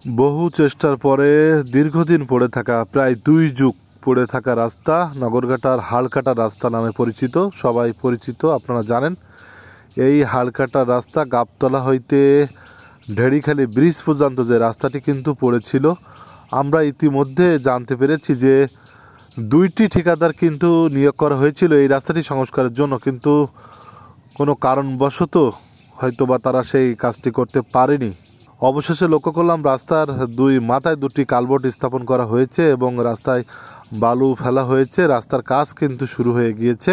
বহু চেষ্টার পরে দীর্ঘদিন পড়ে থাকা প্রায় 2 যুগ পড়ে থাকা রাস্তা নগরঘাটার হালকাটা রাস্তা নামে পরিচিত, সবাই পরিচিত, আপনারা জানেন। এই হালকাটা রাস্তা গাবতলা হইতে ঢেড়িখালি ব্রিজ পর্যন্ত যে রাস্তাটি কিন্তু পড়েছিল, আমরা ইতিমধ্যে জানতে পেরেছি যে 2টি ঠিকাদার কিন্তু নিয়োগ করা হয়েছিল এই রাস্তাটি সংস্কারের জন্য, কিন্তু কোনো কারণবশত হয়তোবা তারা সেই কাজটি করতে পারেনি। অবশেষে লক্ষ্য করলাম রাস্তার 2 মাথায় 2টি কালভার্ট স্থাপন করা হয়েছে এবং রাস্তায় বালু ফেলা হয়েছে। রাস্তার কাজ কিন্তু শুরু হয়ে গিয়েছে।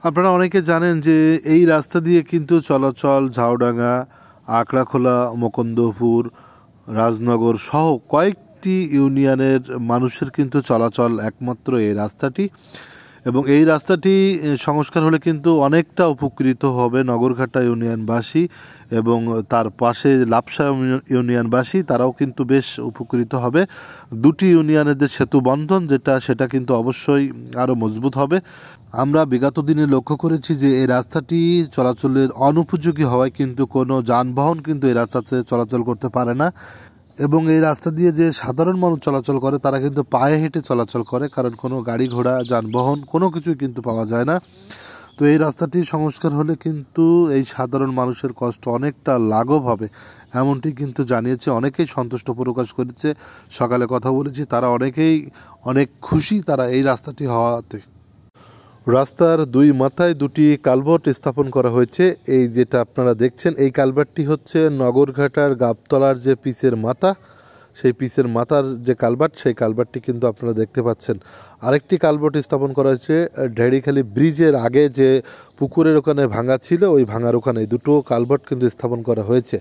আপনারা অনেকে জানেন যে এই রাস্তা দিয়ে কিন্তু চলাচল ঝাউডাঙ্গা, আঁকড়াখোলা, মুকুন্দপুর, রাজনগর সহ কয়েকটি ইউনিয়নের মানুষের কিন্তু চলাচল একমাত্র এই রাস্তাটি, এবং এই রাস্তাটি সংস্কার হলে কিন্তু অনেকটা উপকৃত হবে নগরঘাটা ইউনিয়নবাসী এবং তার পাশে লাপসা ইউনিয়নবাসী, তারাও কিন্তু বেশ উপকৃত হবে। 2টি ইউনিয়নের যে সেতু বন্ধন সেটা কিন্তু অবশ্যই আরও মজবুত হবে। আমরা বিগত দিনে লক্ষ্য করেছি যে এই রাস্তাটি চলাচলের অনুপযোগী হওয়ায় কিন্তু কোনো যানবাহন কিন্তু এই রাস্তাতে চলাচল করতে পারে না, এবং এই রাস্তা দিয়ে যে সাধারণ মানুষ চলাচল করে তারা কিন্তু পায়ে হেঁটে চলাচল করে, কারণ কোনো গাড়ি ঘোড়া যানবাহন কোনো কিছুই কিন্তু পাওয়া যায় না। তো এই রাস্তাটি সংস্কার হলে কিন্তু এই সাধারণ মানুষের কষ্ট অনেকটা লাঘব হবে, এমনটি কিন্তু জানিয়েছে। অনেকেই সন্তুষ্ট প্রকাশ করেছে, সকালে কথা বলেছি, তারা অনেকেই অনেক খুশি তারা এই রাস্তাটি হওয়াতে। রাস্তার 2 মাথায় 2টি কালভার্ট স্থাপন করা হয়েছে। এই যেটা আপনারা দেখছেন এই কালভার্টটি হচ্ছে নগরঘাটার গাবতলার যে পিচের মাথা, সেই পিচের মাথার যে কালভার্ট, সেই কালভার্টটি কিন্তু আপনারা দেখতে পাচ্ছেন। আরেকটি কালভার্ট স্থাপন করা হয়েছে ঢেড়িখালি ব্রিজের আগে যে পুকুরের ওখানে ভাঙা ছিল, ওই ভাঙার ওখানে 2টো কালভার্ট কিন্তু স্থাপন করা হয়েছে।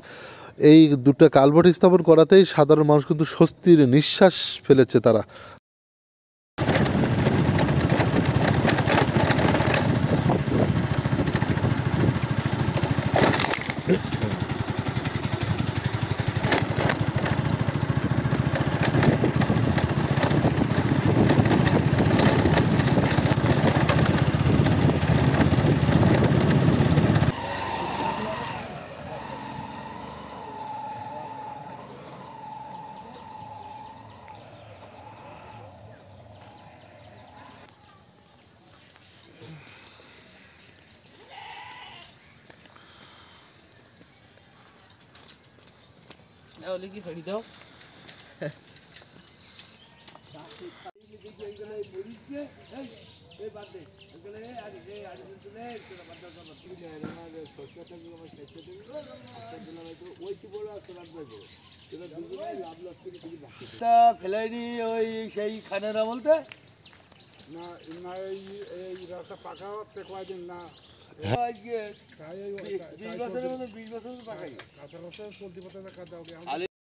এই 2টো কালভার্ট স্থাপন করাতেই সাধারণ মানুষ কিন্তু স্বস্তির নিঃশ্বাস ফেলেছে তারা। কি ছড়ি দাও ফেলাইনি ওই সেই খানেরা বলতে না এই রাস্তা পাকা হচ্ছে কয়দিন না, 20 বছরের মধ্যে 20 বছর পাকাই কাঁচা রাস্তা চলতে পারতে